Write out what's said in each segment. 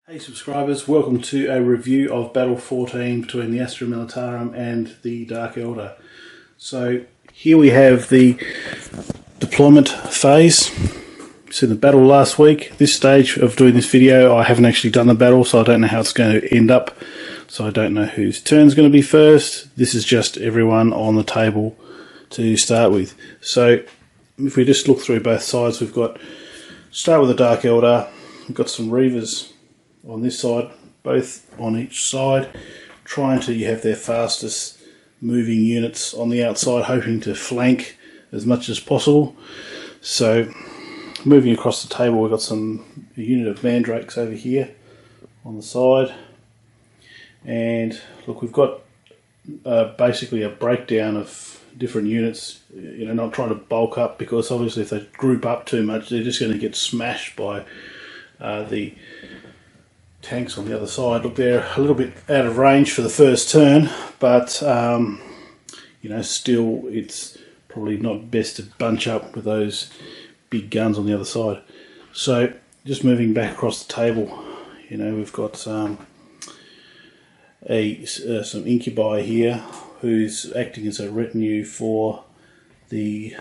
Hey subscribers, welcome to a review of Battle 14 between the Astra Militarum and the Dark Eldar. So here we have the deployment phase. So the battle last week. This stage of doing this video I haven't actually done the battle, so I don't know how it's going to end up. So I don't know whose turn is going to be first. This is just everyone on the table to start with. So if we just look through both sides, we've got, start with the Dark Eldar, we've got some Reavers on this side, both on each side, trying to have their fastest moving units on the outside, hoping to flank as much as possible. So moving across the table, we've got a unit of mandrakes over here on the side, and look, we've got basically a breakdown of different units, not trying to bulk up, because obviously if they group up too much they're just going to get smashed by the tanks on the other side. Look, they're a little bit out of range for the first turn, but still it's probably not best to bunch up with those big guns on the other side. So just moving back across the table, we've got some incubi here who's acting as a retinue for the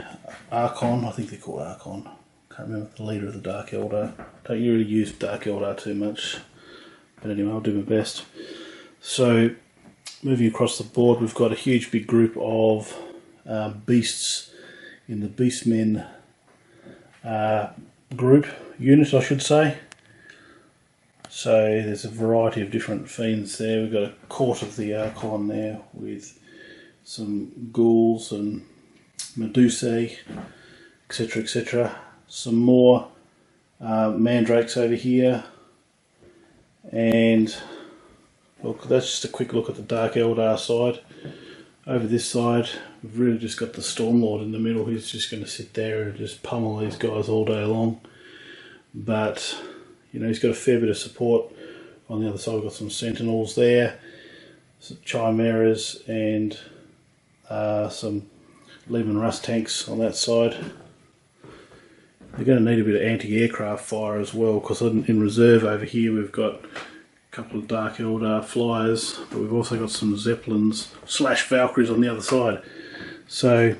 Archon. I think they're called Archon. Can't remember the leader of the Dark Eldar. Don't really use Dark Eldar too much. But anyway, I'll do my best. So, moving across the board, we've got a huge big group of beasts in the Beastmen unit, I should say. So, there's a variety of different fiends there. We've got a court of the Archon there with some ghouls and Medusae, etc., etc. Some more mandrakes over here. And look, that's just a quick look at the Dark Eldar side. Over this side, we've really just got the Stormlord in the middle. He's just going to sit there and just pummel these guys all day long. But, he's got a fair bit of support. On the other side, we've got some Sentinels there, some Chimeras, and some Leman Russ tanks on that side. They're going to need a bit of anti-aircraft fire as well, because in reserve over here we've got a couple of Dark Eldar flyers, but we've also got some Zeppelins / Valkyries on the other side. So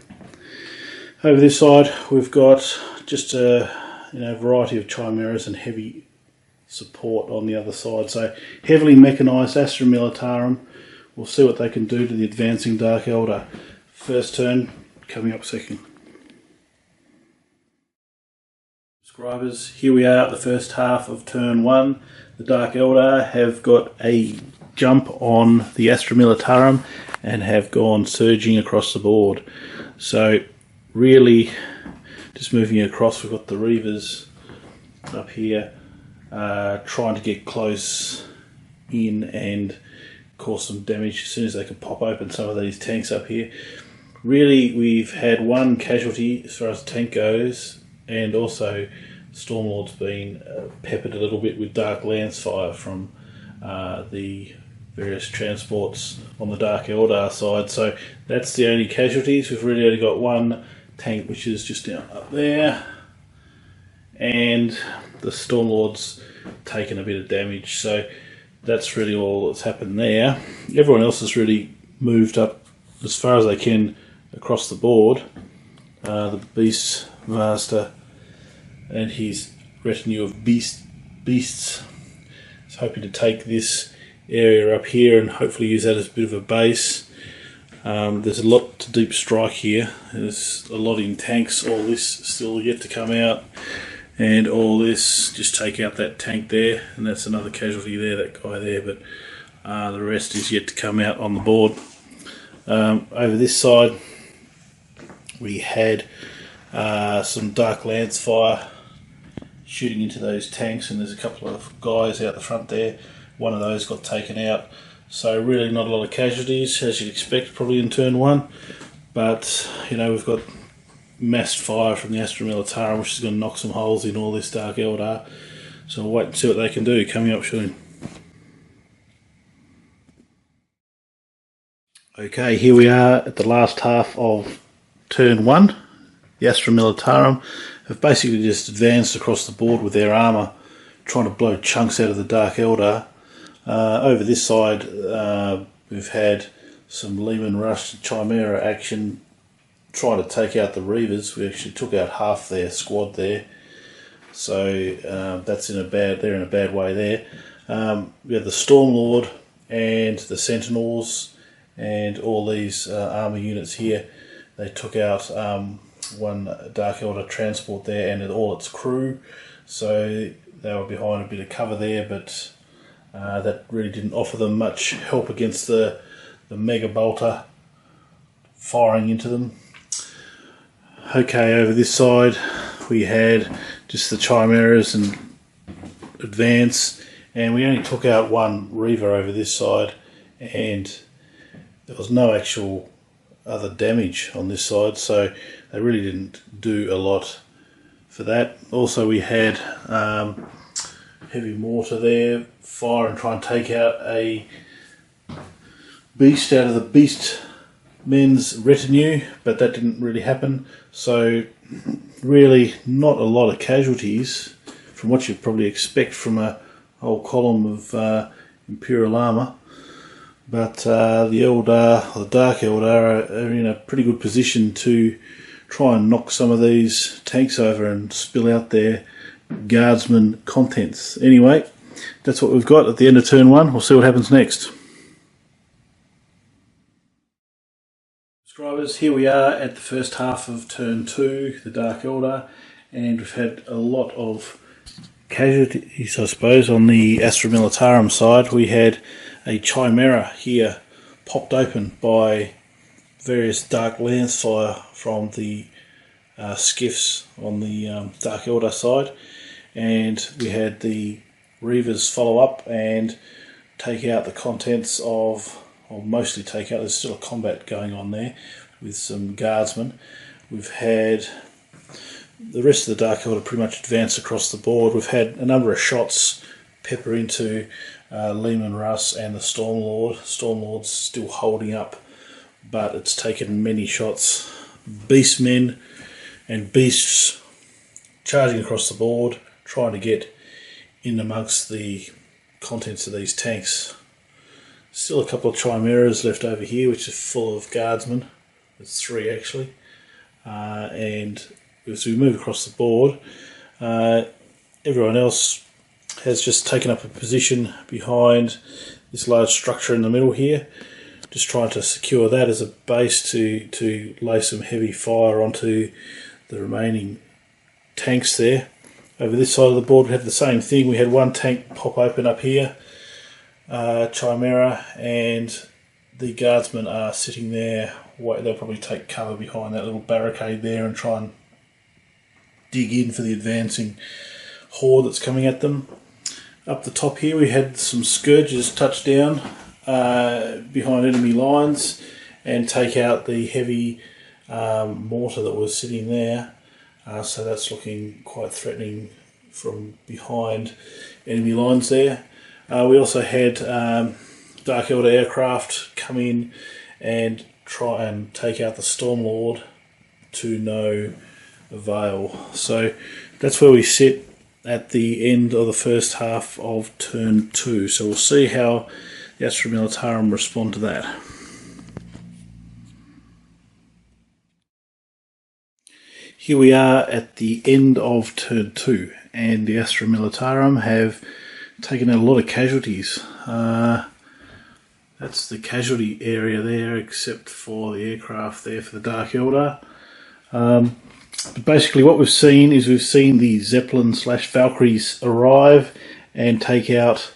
over this side we've got just a variety of Chimeras and heavy support on the other side. So heavily mechanised Astra Militarum. We'll see what they can do to the advancing Dark Eldar. First turn coming up second. Subscribers, here we are at the first half of turn one. The Dark Eldar have got a jump on the Astra Militarum and have gone surging across the board. So really just moving across, we've got the Reavers up here trying to get close in and cause some damage as soon as they can pop open some of these tanks up here. Really, we've had one casualty as far as the tank goes, and also Stormlord's been peppered a little bit with Dark Lance fire from the various transports on the Dark Eldar side. So that's the only casualties. We've really only got one tank, which is just down up there, and the Stormlord's taken a bit of damage. So that's really all that's happened there. Everyone else has really moved up as far as they can across the board. The Beast Master and his retinue of beasts is hoping to take this area up here and hopefully use that as a bit of a base. There's a lot to deep strike here. There's a lot in tanks. All this still yet to come out, and all this, just take out that tank there, and that's another casualty there, that guy there, but the rest is yet to come out on the board. Over this side we had some Dark Lance fire shooting into those tanks, and there's a couple of guys out the front there. One of those got taken out. So really not a lot of casualties, as you'd expect probably in turn one. But, we've got massed fire from the Astra Militarum, which is going to knock some holes in all this Dark Eldar. So we'll wait and see what they can do coming up soon. Okay, here we are at the last half of turn one. The Astra Militarum have basically just advanced across the board with their armour trying to blow chunks out of the Dark Eldar. Over this side we've had some Lehman Rush Chimera action trying to take out the Reavers. We actually took out half their squad there, so that's they're in a bad way there. We have the Stormlord and the Sentinels and all these army units here. They took out one Dark Eldar transport there and all its crew, so they were behind a bit of cover there, but that really didn't offer them much help against the Mega Bolter firing into them. Okay, over this side we had just the Chimeras and Advance, and we only took out one Reaver over this side, and there was no actual other damage on this side, so they really didn't do a lot for that. Also we had heavy mortar there, fire and try and take out a beast out of the beast men's retinue, but that didn't really happen. So really not a lot of casualties from what you'd probably expect from a whole column of Imperial armour. But the Eldar, or the Dark Eldar, are in a pretty good position to try and knock some of these tanks over and spill out their Guardsman contents. Anyway, that's what we've got at the end of turn 1. We'll see what happens next. Subscribers, here we are at the first half of turn 2, the Dark Eldar, and we've had a lot of casualties, I suppose. On the Astra Militarum side, we had a Chimera here popped open by various Dark Lance fire from the skiffs on the Dark Eldar side, and we had the Reavers follow up and take out the contents of, or mostly take out, there's still a combat going on there with some Guardsmen. We've had the rest of the Dark Eldar pretty much advanced across the board. We've had a number of shots pepper into Lehman Russ and the Stormlord. Stormlord's still holding up, but it's taken many shots. Beastmen and beasts charging across the board, trying to get in amongst the contents of these tanks. Still a couple of Chimeras left over here, which is full of Guardsmen. There's 3 actually. And as we move across the board, everyone else has just taken up a position behind this large structure in the middle here, just trying to secure that as a base to lay some heavy fire onto the remaining tanks there. Over this side of the board we had the same thing. We had one tank pop open up here, Chimera, and the Guardsmen are sitting there. They'll probably take cover behind that little barricade there and try and dig in for the advancing horde that's coming at them. Up the top here we had some Scourges touch down behind enemy lines and take out the heavy mortar that was sitting there. So that's looking quite threatening from behind enemy lines there. We also had Dark Eldar aircraft come in and try and take out the Stormlord to no avail. So that's where we sit at the end of the first half of turn 2. So we'll see how the Astra Militarum respond to that. Here we are at the end of turn 2, and the Astra Militarum have taken out a lot of casualties. That's the casualty area there, except for the aircraft there for the Dark Eldar. But basically what we've seen is we've seen the Zeppelin/Valkyries arrive and take out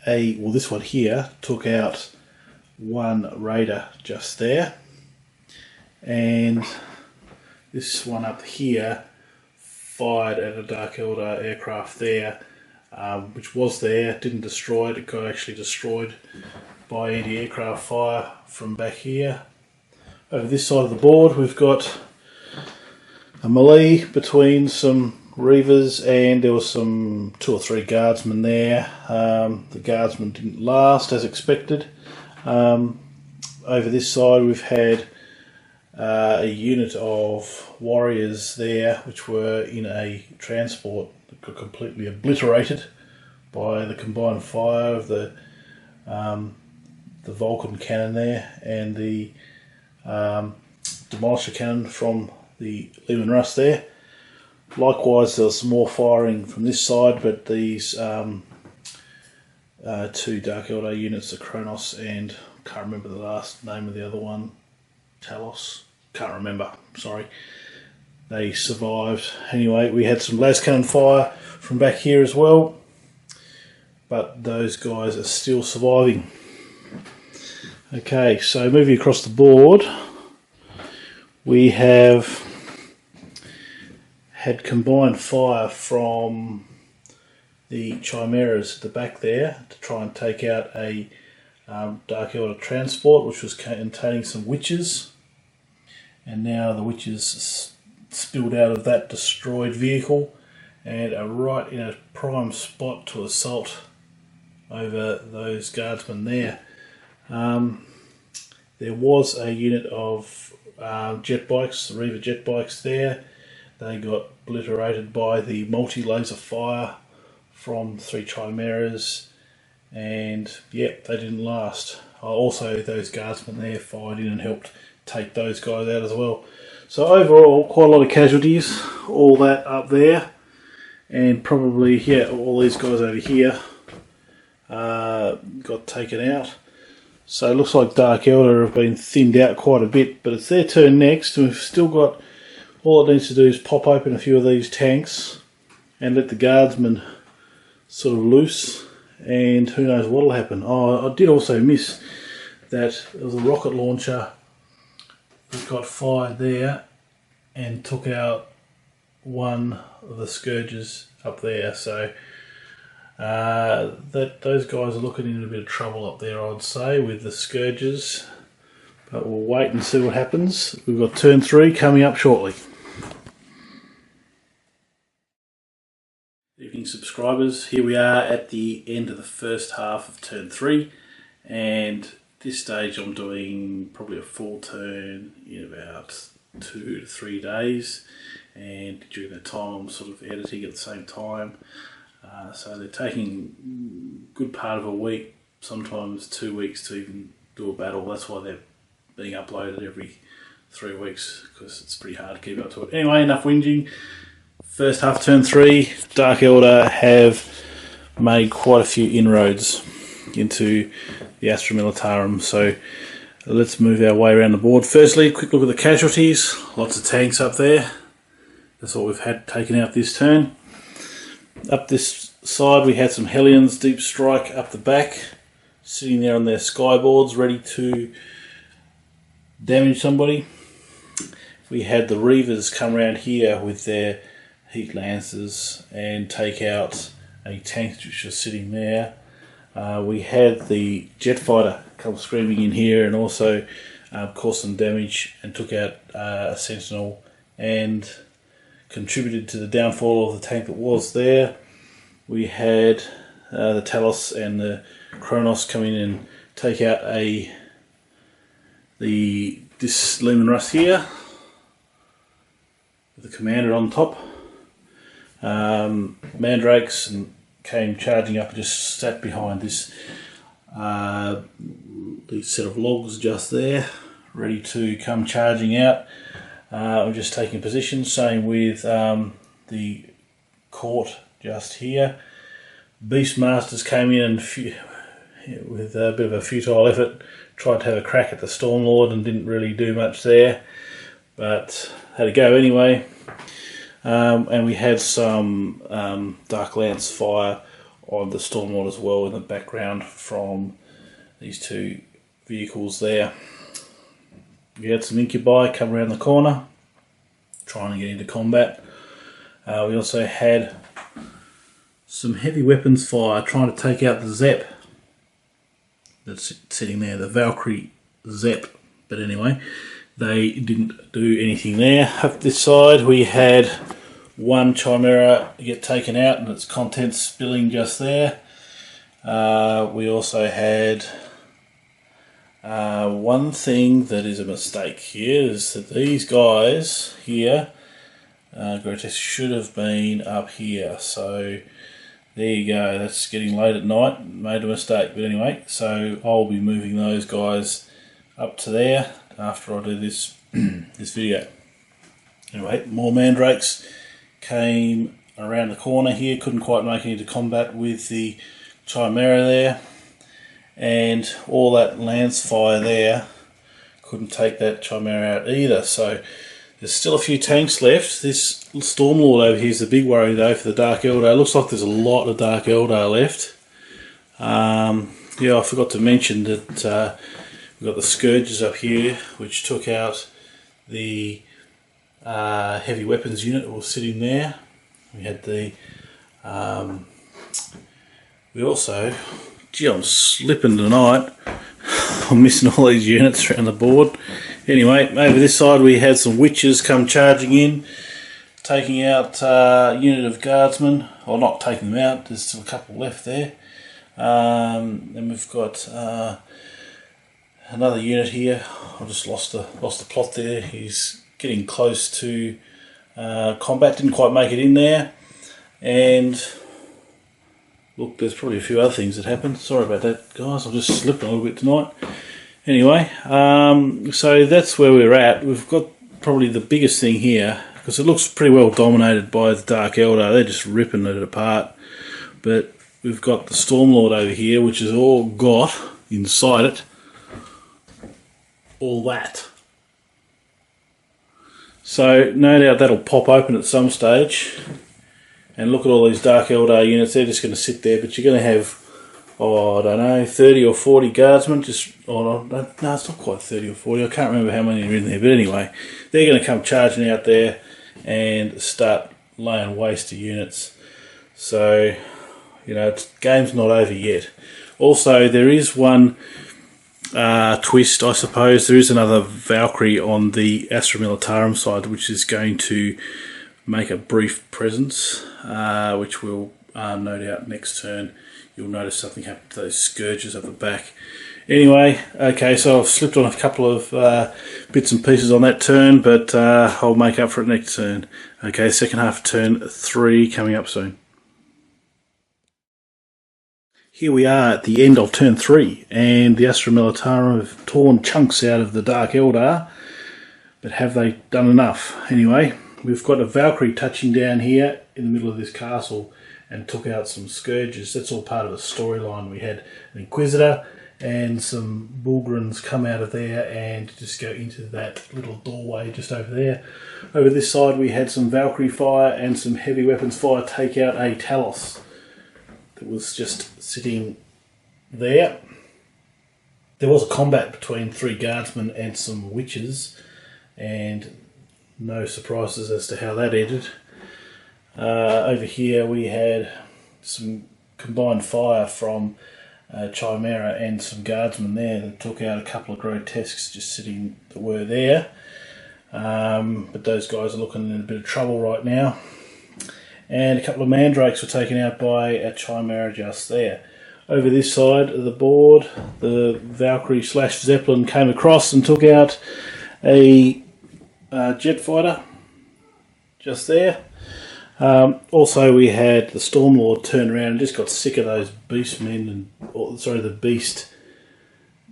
this one here took out one Raider just there, and this one up here fired at a Dark Eldar aircraft there, which was there, didn't destroy it. It got actually destroyed by anti-aircraft fire from back here. Over this side of the board we've got a melee between some Reavers, and there was some 2 or 3 Guardsmen there. The Guardsmen didn't last as expected. Over this side we've had a unit of warriors there which were in a transport. The got completely obliterated by the combined fire of the Vulcan cannon there and the demolisher cannon from the Leman Russ there. Likewise, there was some more firing from this side, but these two Dark Eldar units, the Kronos and can't remember the last name of the other one, Talos, can't remember, sorry. They survived. Anyway, we had some las cannon fire from back here as well, but those guys are still surviving. Okay, so moving across the board, we have had combined fire from the Chimeras at the back there to try and take out a Dark Eldar transport which was containing some witches, and now the witches spilled out of that destroyed vehicle and are right in a prime spot to assault over those guardsmen there. There was a unit of jet bikes, the Reaver jet bikes there. They got obliterated by the multi-laser fire from 3 Chimeras, and yep, they didn't last. Also, those guardsmen there fired in and helped take those guys out as well. So overall, quite a lot of casualties, all that up there, and probably, yeah, all these guys over here got taken out. So it looks like Dark Eldar have been thinned out quite a bit, but it's their turn next, and we've still got, all it needs to do is pop open a few of these tanks and let the guardsmen sort of loose, and who knows what will happen. Oh, I did also miss that there was a rocket launcher that got fired there and took out one of the Scourges up there, so those guys are looking in a bit of trouble up there, I'd say, with the Scourges, but we'll wait and see what happens. We've got turn 3 coming up shortly. Evening subscribers, here we are at the end of the first half of turn 3, and at this stage I'm doing probably a full turn in about 2 to 3 days, and during that time I'm sort of editing at the same time, so they're taking a good part of a week, sometimes 2 weeks to even do a battle. That's why they're being uploaded every 3 weeks, because it's pretty hard to keep up to it. Anyway, enough whinging. First half turn 3, Dark Eldar have made quite a few inroads into the Astra Militarum, so let's move our way around the board. Firstly, quick look at the casualties. Lots of tanks up there. That's what we've had taken out this turn. Up this side we had some Hellions Deep Strike up the back, sitting there on their skyboards ready to damage somebody. We had the Reavers come around here with their Heat Lancers and take out a tank which was sitting there. We had the jet fighter come screaming in here and also caused some damage and took out a Sentinel and contributed to the downfall of the tank that was there. We had the Talos and the Kronos come in and take out this Leman Russ here with the commander on top. Mandrakes and came charging up and just sat behind this set of logs just there, ready to come charging out. I'm just taking position, same with the court just here. Beastmasters came in and with a bit of a futile effort tried to have a crack at the Stormlord and didn't really do much there, but had a go anyway. And we had some Dark Lance fire on the Stormlord as well in the background from these 2 vehicles there. We had some Incubi come around the corner trying to get into combat. We also had some heavy weapons fire trying to take out the Zepp that's sitting there, the Valkyrie Zepp, but anyway, they didn't do anything there. Up this side we had one Chimera get taken out and its contents spilling just there. We also had one thing that is a mistake here, is that these guys here grotesque should have been up here. So there you go, that's getting late at night, made a mistake, but anyway, so I'll be moving those guys up to there after I do this this video. Anyway, more mandrakes came around the corner here, couldn't quite make it into combat with the Chimera there, and all that lance fire there couldn't take that Chimera out either. So there's still a few tanks left. This Stormlord over here is the big worry though for the Dark Eldar. Looks like there's a lot of Dark Eldar left. Yeah, I forgot to mention that we've got the Scourges up here, which took out the heavy weapons unit that was sitting there. We had the we also, gee, I'm slipping tonight. I'm missing all these units around the board. Anyway, over this side we had some witches come charging in, taking out a unit of guardsmen, or not taking them out, there's still a couple left there. Then we've got another unit here. I just lost the plot there. He's getting close to combat, didn't quite make it in there. And look, there's probably a few other things that happened. Sorry about that, guys. I'm just slipping a little bit tonight. Anyway, so that's where we're at. We've got probably the biggest thing here, because it looks pretty well dominated by the Dark Eldar. They're just ripping it apart. But we've got the Stormlord over here, which has all got inside it all that. So no doubt that'll pop open at some stage. And look at all these Dark Eldar units, they're just going to sit there, but you're going to have, oh, I don't know, 30 or 40 guardsmen, just, oh, no, it's not quite 30 or 40, I can't remember how many are in there, but anyway, they're going to come charging out there and start laying waste to units. So, you know, the game's not over yet. Also, there is one twist, I suppose. There is another Valkyrie on the Astra Militarum side, which is going to make a brief presence, which will no doubt next turn you'll notice something happen to those Scourges at the back. Anyway, okay, so I've slipped on a couple of bits and pieces on that turn, but I'll make up for it next turn. Okay, second half of turn 3 coming up soon. Here we are at the end of turn 3, and the Astra Militarum have torn chunks out of the Dark Eldar, but have they done enough? Anyway, we've got a Valkyrie touching down here in the middle of this castle and took out some Scourges. That's all part of a storyline. We had an Inquisitor and some Bulgrins come out of there and just go into that little doorway just over there. Over this side we had some Valkyrie fire and some heavy weapons fire take out a Talos that was just sitting there. There was a combat between 3 guardsmen and some witches, and no surprises as to how that ended. Over here we had some combined fire from Chimera and some guardsmen there that took out a couple of grotesques just sitting that were there. But those guys are looking in a bit of trouble right now. And a couple of mandrakes were taken out by a Chimera just there. Over this side of the board, the Valkyrie / Zeppelin came across and took out a jet fighter just there. Also we had the Stormlord turn around and just got sick of those beastmen and, sorry, the beast,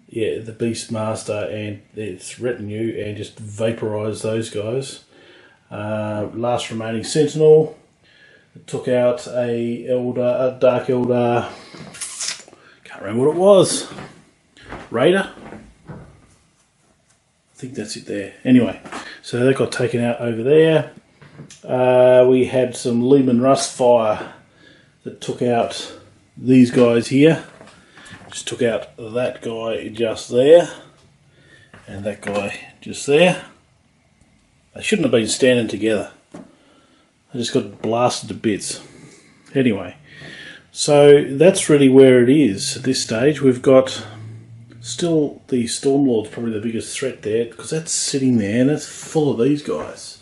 yeah, the Beastmaster and its retinue, and just vaporised those guys. Last remaining Sentinel took out a Dark Eldar, can't remember what it was, Raider? I think that's it there. Anyway, so that got taken out over there. We had some Lehman Russ fire that took out these guys here. Just took out that guy just there and that guy just there. They shouldn't have been standing together. They just got blasted to bits. Anyway, so that's really where it is at this stage. We've got still the Stormlord's probably the biggest threat there, because that's sitting there and it's full of these guys.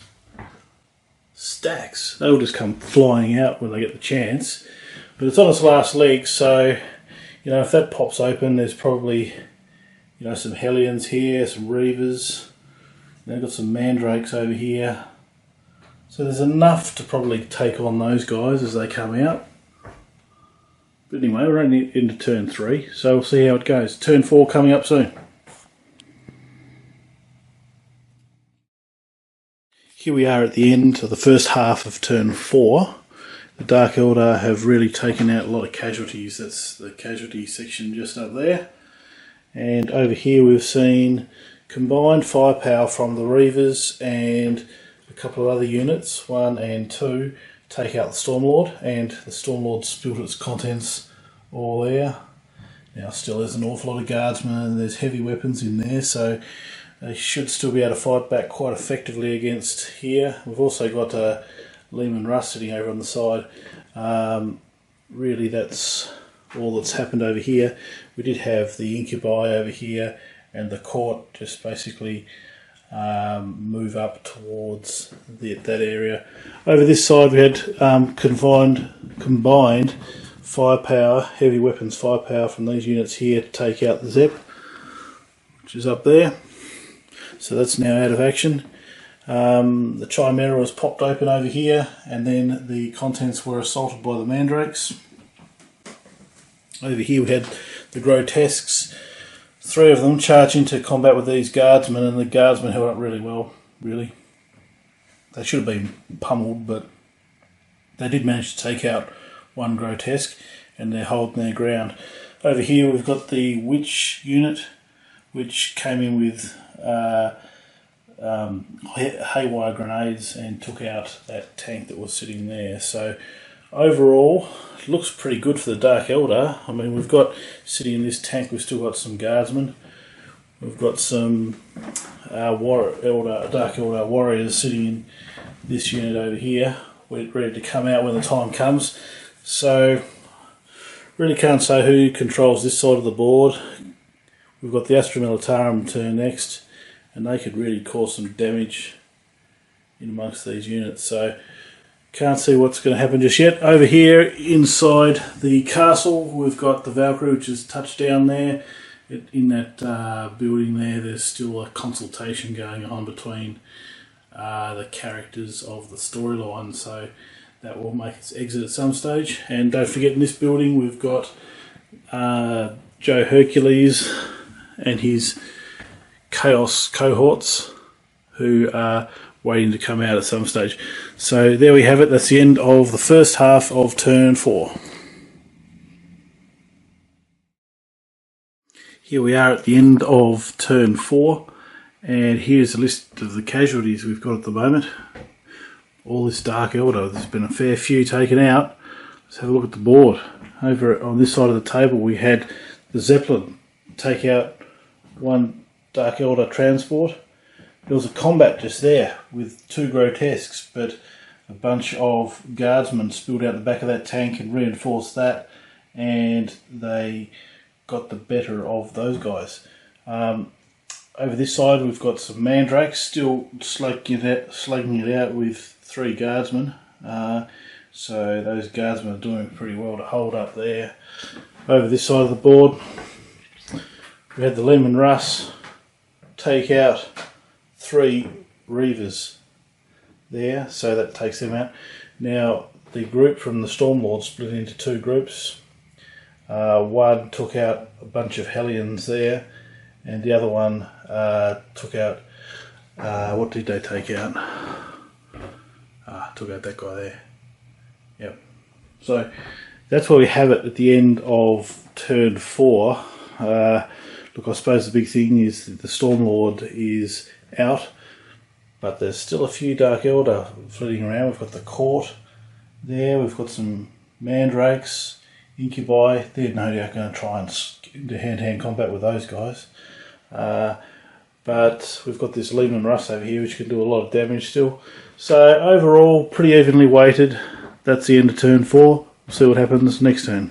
Stacks. They'll just come flying out when they get the chance. But it's on its last leg, so you know, if that pops open, there's probably, you know, some Hellions here, some Reavers. They've got some Mandrakes over here, So there's enough to probably take on those guys as they come out. But anyway, we're only into turn 3, so we'll see how it goes. Turn 4 coming up soon. Here we are at the end of the first half of turn 4. The Dark Eldar have really taken out a lot of casualties. That's the casualty section just up there. And over here we've seen combined firepower from the Reavers and a couple of other units, 1 and 2, take out the Stormlord, and the Stormlord spilled its contents all there. Now still there's an awful lot of guardsmen and there's heavy weapons in there, so they should still be able to fight back quite effectively against here. We've also got Leman Russ sitting over on the side. Really that's all that's happened over here. We did have the Incubi over here and the Court just basically move up towards that area. Over this side we had combined firepower, heavy weapons firepower from these units here to take out the Zep, which is up there. So that's now out of action. The Chimera was popped open over here, and then the contents were assaulted by the Mandrakes. Over here we had the Grotesques. 3 of them charge into combat with these guardsmen, and the guardsmen held up really well, really. They should have been pummeled, but they did manage to take out 1 Grotesque, and they're holding their ground. Over here we've got the Witch unit, which came in with haywire grenades and took out that tank that was sitting there. So overall it looks pretty good for the Dark Eldar. I mean, we've got sitting in this tank, we've still got some guardsmen, we've got some Dark Eldar warriors sitting in this unit over here, ready to come out when the time comes. So really can't say who controls this side of the board. We've got the Astra Militarum turn next, and they could really cause some damage in amongst these units. So can't see what's going to happen just yet. Over here inside the castle we've got the Valkyrie, which is touched down there. In that building there, there's still a consultation going on between the characters of the storyline, so that will make its exit at some stage. And don't forget, in this building we've got Joe Hercules and his Chaos cohorts, who are waiting to come out at some stage. So there we have it. That's the end of the first half of turn 4. Here we are at the end of turn 4, and here's a list of the casualties we've got at the moment. All this Dark Eldar, there's been a fair few taken out. Let's have a look at the board. Over on this side of the table we had the Zeppelin take out 1 Dark Eldar transport. There was a combat just there with 2 Grotesques, but a bunch of guardsmen spilled out the back of that tank and reinforced that, and they got the better of those guys. Over this side we've got some Mandrakes still slugging it out with 3 guardsmen. So those guardsmen are doing pretty well to hold up there. Over this side of the board we had the Leman Russ take out 3 Reavers there, so that takes them out. Now the group from the Stormlord split into 2 groups. One took out a bunch of Hellions there, and the other one took out, what did they take out? Took out that guy there. Yep. So that's where we have it at the end of turn 4. Look, I suppose the big thing is that the Stormlord is out, but there's still a few Dark Eldar flitting around. We've got the Court there, we've got some Mandrakes, Incubi. They're no doubt going to try and do hand-to-hand combat with those guys. But we've got this Leman Russ over here, which can do a lot of damage still. So overall, pretty evenly weighted. That's the end of turn 4. We'll see what happens next turn.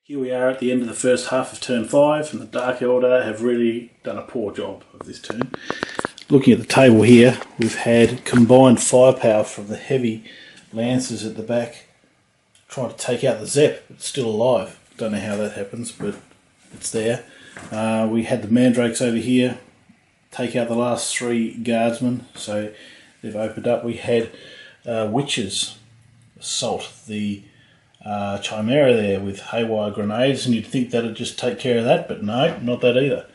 Here we are at the end of the first half of turn 5, and the Dark Eldar have really done a poor job of this turn. Looking at the table here, we've had combined firepower from the heavy lancers at the back trying to take out the Zep. It's still alive. Don't know how that happens, but it's there. We had the Mandrakes over here take out the last 3 guardsmen, so they've opened up. We had witches assault the Chimera there with haywire grenades, and you'd think that'd just take care of that, but no, not that either.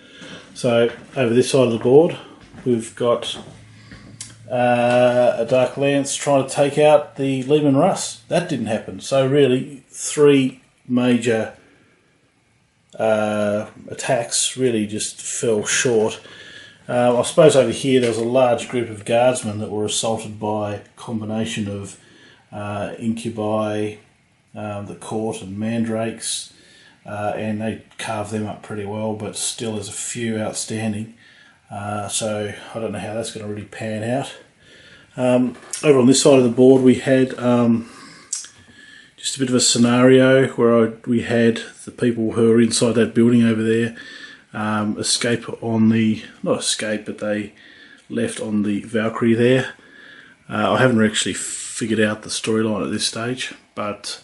So over this side of the board we've got a Dark Lance trying to take out the Leman Russ. That didn't happen. So really 3 major attacks really just fell short. I suppose over here there was a large group of guardsmen that were assaulted by a combination of incubi, the court and mandrakes, and they carved them up pretty well, but still there's a few outstanding. So I don't know how that's going to really pan out. Over on this side of the board we had just a bit of a scenario where we had the people who are inside that building over there escape on the, not escape, but they left on the Valkyrie there. I haven't actually figured out the storyline at this stage, but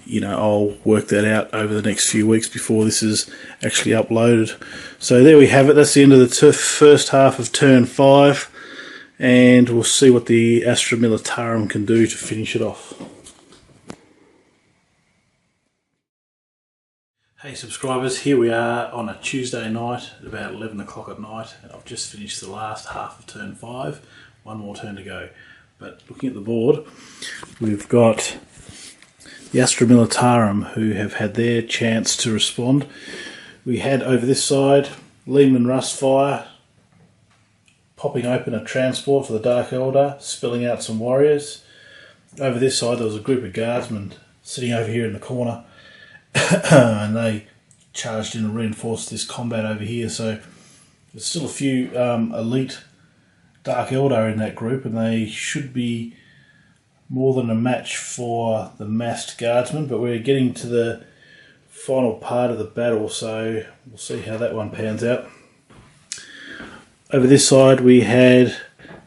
you know, I'll work that out over the next few weeks before this is actually uploaded. So there we have it. That's the end of the first half of turn 5, and we'll see what the Astra Militarum can do to finish it off. Hey subscribers, here we are on a Tuesday night at about 11 o'clock at night, and I've just finished the last half of turn 5. One more turn to go. But looking at the board, we've got the Astra Militarum, who have had their chance to respond. We had over this side Leman Russ fire, popping open a transport for the Dark Eldar, spilling out some warriors. Over this side there was a group of guardsmen sitting over here in the corner, and they charged in and reinforced this combat over here. So there's still a few elite Dark Eldar in that group, and they should be more than a match for the massed guardsmen, but we're getting to the final part of the battle, so we'll see how that one pans out. Over this side we had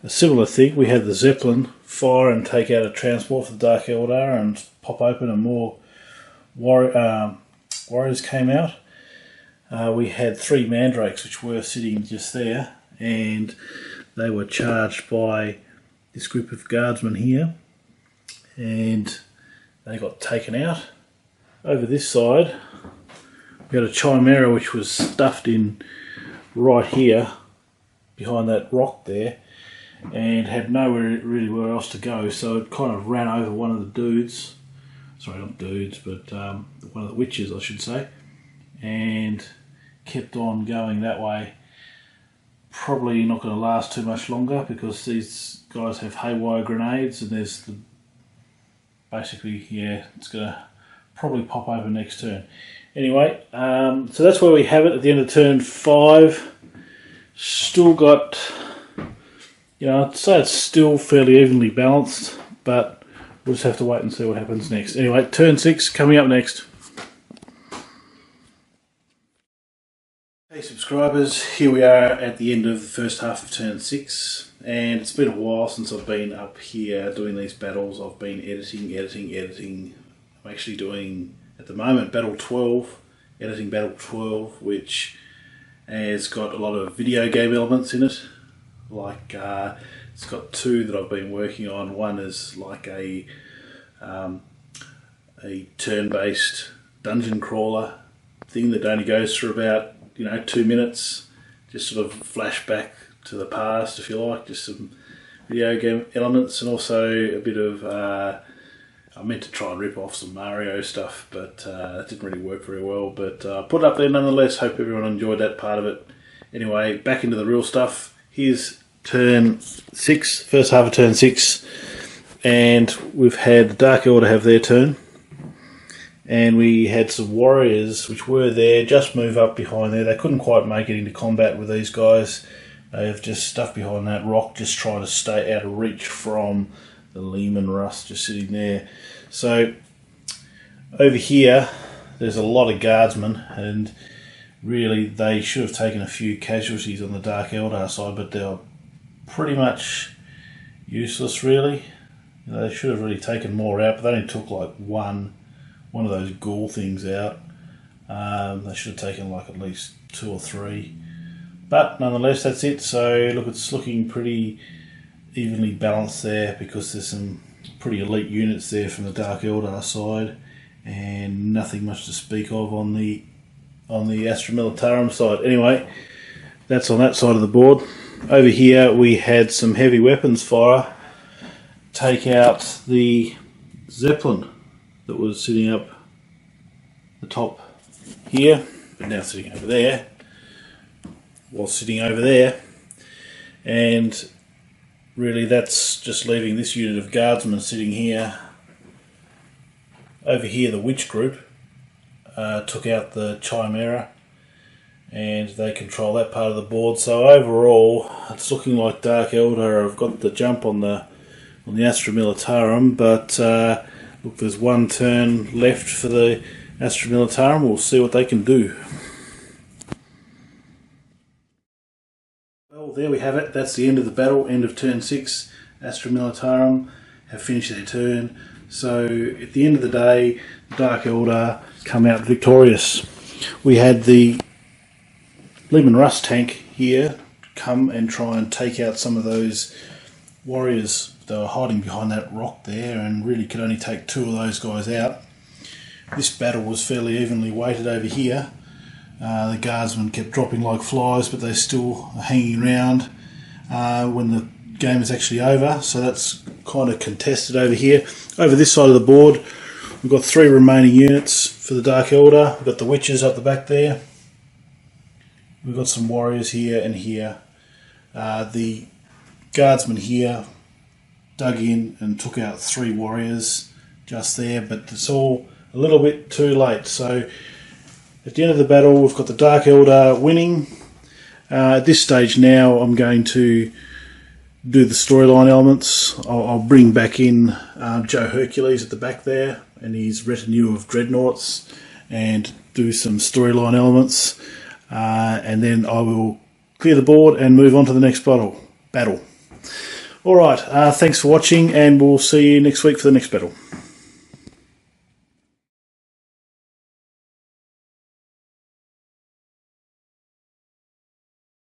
a similar thing. We had the Zeppelin fire and take out a transport for the Dark Eldar and pop open, and more warriors came out. We had 3 mandrakes which were sitting just there, and they were charged by this group of guardsmen here, and they got taken out. Over this side we had a Chimera which was stuffed in right here behind that rock there, and had nowhere really where else to go, so it kind of ran over one of the dudes, sorry not dudes, but one of the witches I should say, and kept on going that way. Probably not going to last too much longer because these guys have haywire grenades, and there's the basically, yeah, it's going to probably pop over next turn. Anyway, so that's where we have it at the end of turn 5. Still got, you know, I'd say it's still fairly evenly balanced, but we'll just have to wait and see what happens next. Anyway, turn 6 coming up next. Hey subscribers, here we are at the end of the first half of turn 6, and it's been a while since I've been up here doing these battles. I've been editing. I'm actually doing, at the moment, battle 12, editing battle 12, which has got a lot of video game elements in it. Like, it's got 2 that I've been working on. One is like a turn-based dungeon crawler thing that only goes for about, you know, 2 minutes, just sort of flashback to the past, if you like, just some video game elements, and also a bit of, I meant to try and rip off some Mario stuff, but that didn't really work very well, but put it up there nonetheless. Hope everyone enjoyed that part of it. Anyway, back into the real stuff. Here's turn 6, first half of turn 6, and we've had the Dark Eldar have their turn. And we had some warriors which were there, just move up behind there. They couldn't quite make it into combat with these guys. They've just stuck behind that rock, just trying to stay out of reach from the Leman Russ just sitting there. So over here there's a lot of guardsmen, and really they should have taken a few casualties on the Dark Eldar side, but they were pretty much useless really. You know, they should have really taken more out, but they only took like one of those ghoul things out. They should have taken like at least 2 or 3, But nonetheless, that's it. So look, it's looking pretty evenly balanced there, because there's some pretty elite units there from the Dark Eldar side, and nothing much to speak of on the Astra Militarum side. Anyway, that's on that side of the board. Over here we had some heavy weapons fire take out the Zeppelin that was sitting up the top here, but now sitting over there. Was sitting over there, and really that's just leaving this unit of guardsmen sitting here. Over here the Witch group took out the Chimera, and they control that part of the board. So overall it's looking like Dark Eldar have got the jump on the Astra Militarum, but look, there's one turn left for the Astra Militarum. We'll see what they can do. Well, there we have it. That's the end of the battle, end of turn 6. Astra Militarum have finished their turn. So at the end of the day, the Dark Eldar come out victorious. We had the Leman Russ tank here come and try and take out some of those warriors. They were hiding behind that rock there, and really could only take 2 of those guys out. This battle was fairly evenly weighted over here. The guardsmen kept dropping like flies, but they still are hanging around when the game is actually over. So that's kind of contested over here. Over this side of the board, we've got 3 remaining units for the Dark Eldar. We've got the Witches up the back there. We've got some warriors here and here. The guardsmen here dug in and took out 3 warriors just there, but it's all a little bit too late. So at the end of the battle, we've got the Dark Eldar winning. At this stage now, I'm going to do the storyline elements. I'll bring back in Joe Hercules at the back there and his retinue of dreadnoughts, and do some storyline elements. And then I will clear the board and move on to the next battle. Alright, thanks for watching, and we'll see you next week for the next battle.